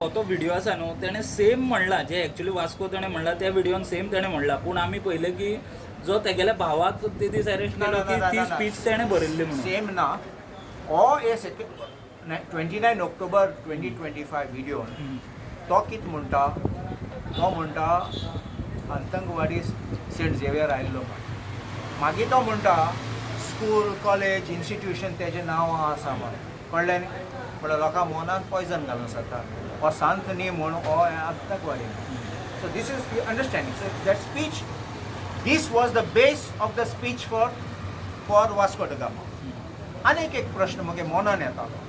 तो व्हिडिओ आसा न्हू तेणें सेम म्हणला जे एक्चुअली वास्को तेणें म्हणला त्या व्हिडिओन सेम तेणें म्हणला पूण आमी पळयलें की जो तेगेल्या भावाक ते दीस अरेस्ट केलो की ती स्पीच तेणें बरयल्ली म्हणून सेम ना हो हे 29 ऑक्टोबर 2025 व्हिडिओ तो कित म्हणटा तो म्हणटा आतंकवादी सेंट झेवियर आयिल्लो मागीर तो म्हणटा स्कूल कॉलेज इन्स्टिट्यूशन तेजें नांव आसा म्हणून कळ्ळें न्ही म्हणल्यार लोकां मनान पॉयजन घालून जाता हो सांत न्ही म्हूण हो आतंकवादी so this is you understanding so that speech this was the base of the speech for Vasco da Gama आनीक एक प्रश्न म्हगे मनान येतालो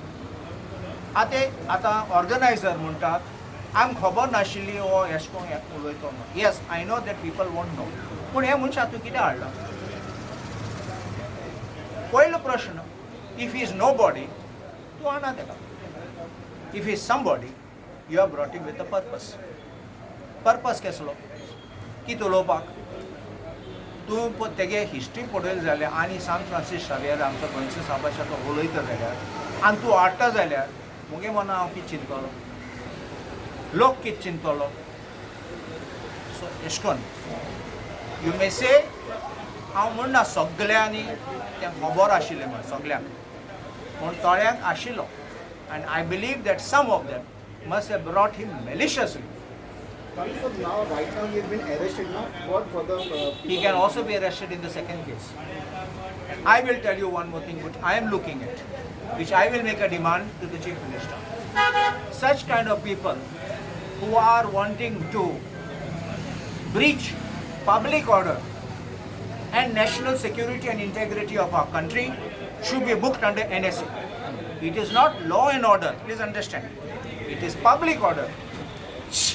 आतां ऑर्गनायझर म्हणटात आमकां खबर नाशिल्ली हो एशें कोन्न उलयतो म्हणून yes I know that people won't know पूण हे मनशां तूं कितें हाडला पयलो प्रश्न if he is nobody तूं हाडना तेका if he is somebody you have brought him with a purpose कसलो कितें उलोवपाक तूं तेगे हिस्ट्री पळयली जाल्यार आनी सांत फ्रांसीस शावेर आमचो फ्रांसीस साबाशा तो उलयता जाल्यार आनी तूं हाडटा जाल्यार मुगे मना हांव कितें चिंततलो लोक कितें चिंततलो सो एशें कोन्न यू मे से हांव म्हणना सगल्यांनी तें खबर आशिल्लें म्हण सगल्यांक पूण थोड्यांक आशिल्लो आनी I believe that some of them must have brought him maliciously Now, right now, he has been arrested now. What for the? He can also be arrested in the second case. And I will tell you one more thing which I am looking at, which I will make a demand to the Chief Minister. Such kind of people who are wanting to breach public order and national security and integrity of our country should be booked under NSA. It is not law and order, please understand. It is public order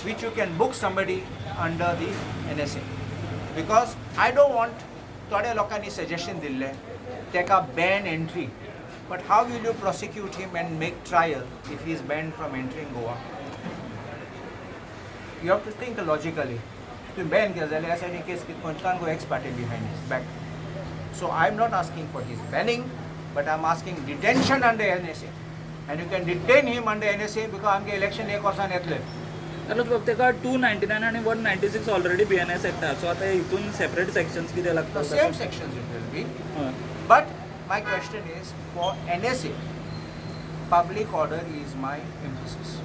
which you can book somebody under the NSA. Because I don't want थोड्या लोकांनी suggestion दिल्लें तेका ban entry. But how will you prosecute him and make trial if he is banned from entering Goa? You have to think logically. To ban केलें जाल्यार ह्या case can't go ex parte behind his back. So I am not asking for his banning, but I am asking detention under NSA. And you can detain him under NSA because आमगे election एक वर्सान येतले. जाल्यार तेका 299 आणि 196 already BNS act आसा सो आतां हितून सेपरेट सेक्शन्स कितें लागता Same sections it will be. But my question is for NSA, public order is my emphasis.